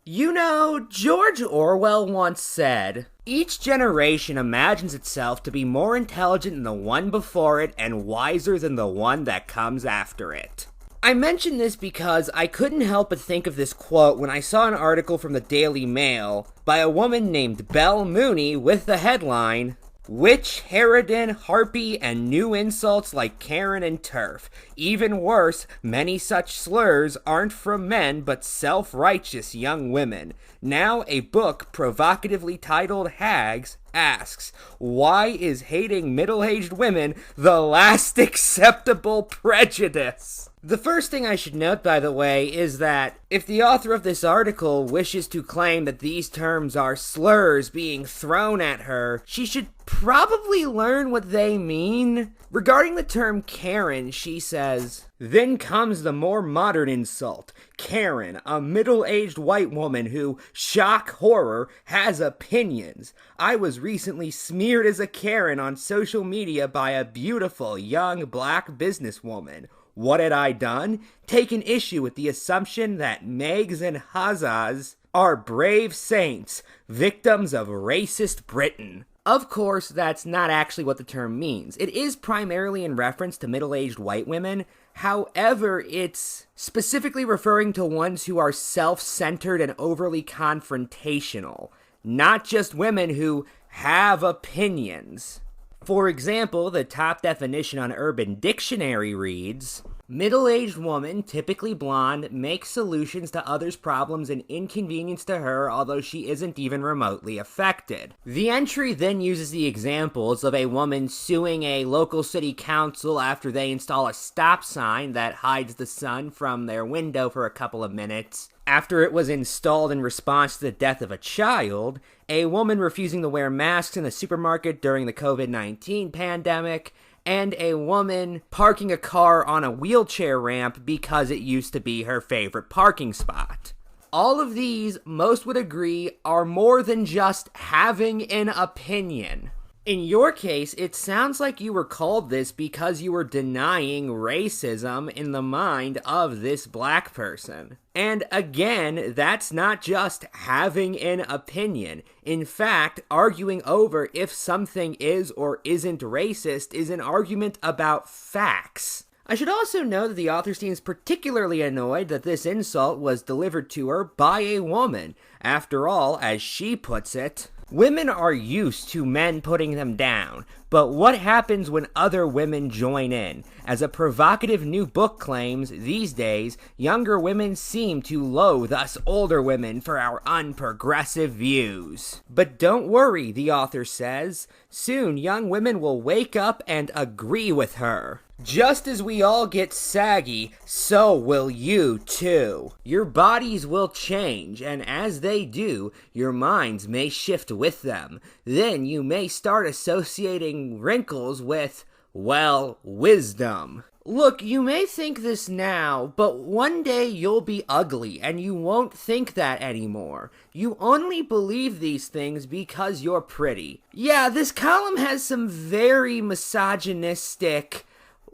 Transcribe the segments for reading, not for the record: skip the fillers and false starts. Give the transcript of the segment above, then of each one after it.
You know, George Orwell once said, "Each generation imagines itself to be more intelligent than the one before it and wiser than the one that comes after it." I mention this because I couldn't help but think of this quote when I saw an article from the Daily Mail by a woman named Belle Mooney with the headline, "Witch, harridan, harpy, and new insults like Karen and TERF. Even worse, many such slurs aren't from men but self-righteous young women." Now a book provocatively titled Hags asks, why is hating middle-aged women the last acceptable prejudice? The first thing I should note, by the way, is that if the author of this article wishes to claim that these terms are slurs being thrown at her, she should probably learn what they mean. Regarding the term Karen, she says, "Then comes the more modern insult. Karen, a middle-aged white woman who, shock horror, has opinions. I was recently smeared as a Karen on social media by a beautiful young black businesswoman. What had I done? Taken issue with the assumption that Megs and Hazas are brave saints, victims of racist Britain." Of course, that's not actually what the term means. It is primarily in reference to middle-aged white women. However, it's specifically referring to ones who are self-centered and overly confrontational, not just women who have opinions. For example, the top definition on Urban Dictionary reads, "Middle-aged woman, typically blonde, makes solutions to others' problems and inconvenience to her, although she isn't even remotely affected." The entry then uses the examples of a woman suing a local city council after they install a stop sign that hides the sun from their window for a couple of minutes, after it was installed in response to the death of a child, a woman refusing to wear masks in the supermarket during the COVID-19 pandemic, and a woman parking a car on a wheelchair ramp because it used to be her favorite parking spot. All of these, most would agree, are more than just having an opinion. In your case, it sounds like you were called this because you were denying racism in the mind of this black person. And again, that's not just having an opinion. In fact, arguing over if something is or isn't racist is an argument about facts. I should also note that the author seems particularly annoyed that this insult was delivered to her by a woman. After all, as she puts it, women are used to men putting them down, but what happens when other women join in? As a provocative new book claims, these days, younger women seem to loathe us older women for our unprogressive views. But don't worry, the author says, soon young women will wake up and agree with her. Just as we all get saggy, so will you too. Your bodies will change, and as they do, your minds may shift with them. Then you may start associating wrinkles with, well, wisdom. Look, you may think this now, but one day you'll be ugly, and you won't think that anymore. You only believe these things because you're pretty. Yeah, this column has some very misogynistic,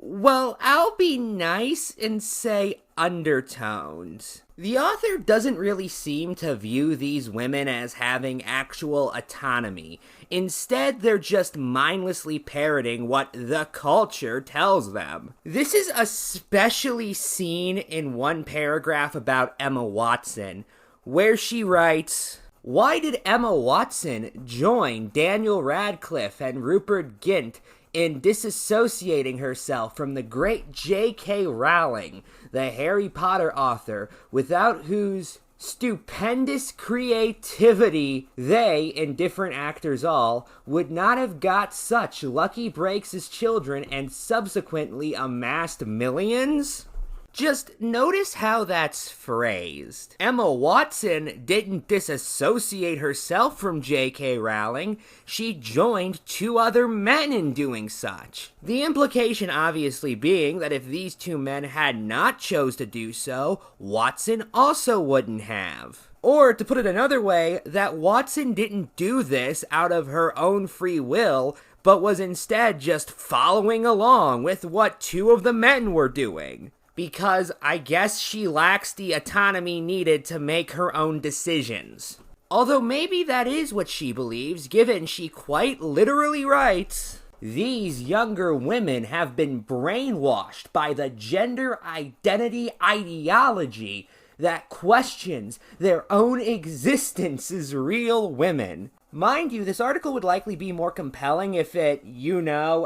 well, I'll be nice and say undertones. The author doesn't really seem to view these women as having actual autonomy. Instead, they're just mindlessly parroting what the culture tells them. This is especially seen in one paragraph about Emma Watson, where she writes, "Why did Emma Watson join Daniel Radcliffe and Rupert Grint in disassociating herself from the great J.K. Rowling, the Harry Potter author, without whose stupendous creativity they, and different actors all, would not have got such lucky breaks as children and subsequently amassed millions?" Just notice how that's phrased. Emma Watson didn't disassociate herself from J.K. Rowling. She joined two other men in doing such. The implication obviously being that if these two men had not chose to do so, Watson also wouldn't have. Or, to put it another way, that Watson didn't do this out of her own free will, but was instead just following along with what two of the men were doing. because I guess she lacks the autonomy needed to make her own decisions. Although maybe that is what she believes, given she quite literally writes, "These younger women have been brainwashed by the gender identity ideology that questions their own existence as real women." Mind you, this article would likely be more compelling if it,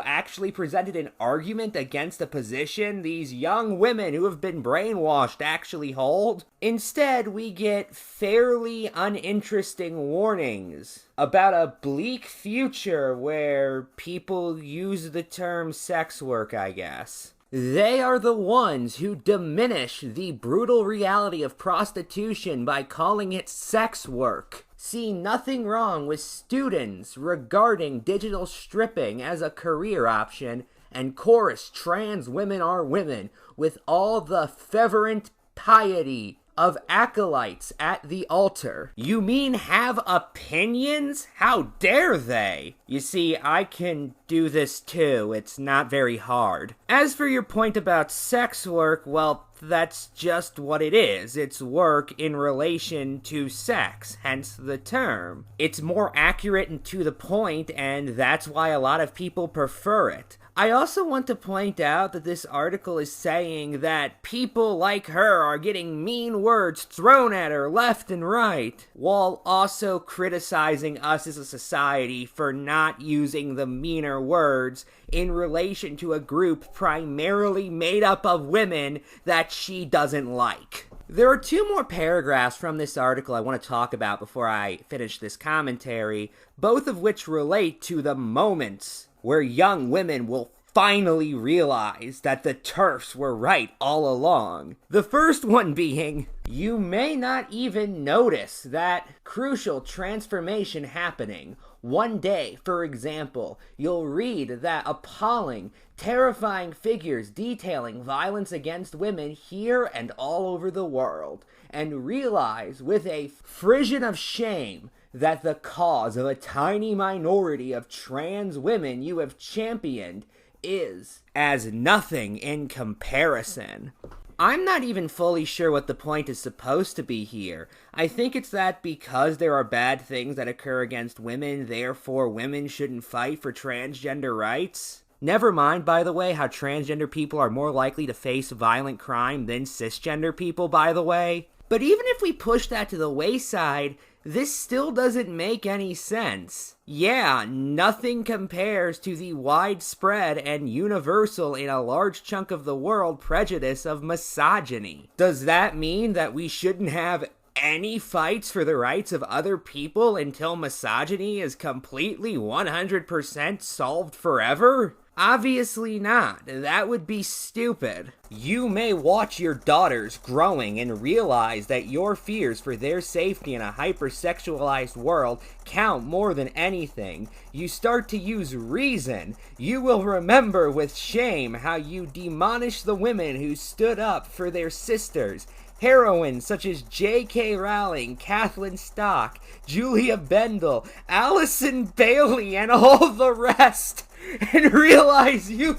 actually presented an argument against the position these young women who have been brainwashed actually hold. Instead, we get fairly uninteresting warnings about a bleak future where people use the term sex work, I guess. They are the ones who diminish the brutal reality of prostitution by calling it sex work. See nothing wrong with students regarding digital stripping as a career option, and chorus trans women are women with all the fervent piety of acolytes at the altar. You mean have opinions? How dare they? You see, I can do this too. It's not very hard. As for your point about sex work, well, that's just what it is. It's work in relation to sex, hence the term. It's more accurate and to the point, and that's why a lot of people prefer it. I also want to point out that this article is saying that people like her are getting mean words thrown at her left and right, while also criticizing us as a society for not using the meaner words in relation to a group primarily made up of women that she doesn't like. There are two more paragraphs from this article I want to talk about before I finish this commentary, both of which relate to the moments where young women will finally realize that the TERFs were right all along. The first one being, you may not even notice that crucial transformation happening. One day, for example, you'll read that appalling, terrifying figures detailing violence against women here and all over the world, and realize with a frisson of shame that the cause of a tiny minority of trans women you have championed is as nothing in comparison. I'm not even fully sure what the point is supposed to be here. I think it's that because there are bad things that occur against women, therefore women shouldn't fight for transgender rights. Never mind, by the way, how transgender people are more likely to face violent crime than cisgender people, by the way. But even if we push that to the wayside, this still doesn't make any sense. Yeah, nothing compares to the widespread and universal in a large chunk of the world prejudice of misogyny. Does that mean that we shouldn't have any fights for the rights of other people until misogyny is completely 100% solved forever? Obviously not. That would be stupid. You may watch your daughters growing and realize that your fears for their safety in a hypersexualized world count more than anything. You start to use reason. You will remember with shame how you demolished the women who stood up for their sisters. Heroines such as J.K. Rowling, Kathleen Stock, Julia Bendel, Allison Bailey, and all the rest, and realize you...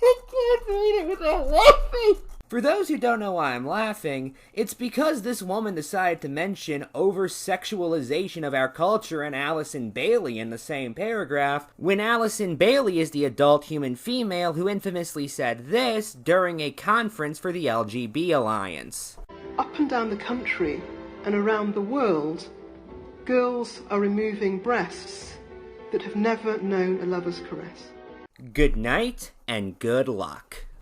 I can't read it without laughing. For those who don't know why I'm laughing, it's because this woman decided to mention over-sexualization of our culture and Allison Bailey in the same paragraph, when Allison Bailey is the adult human female who infamously said this during a conference for the LGB Alliance. Up and down the country and around the world, girls are removing breasts that have never known a lover's caress. Good night and good luck.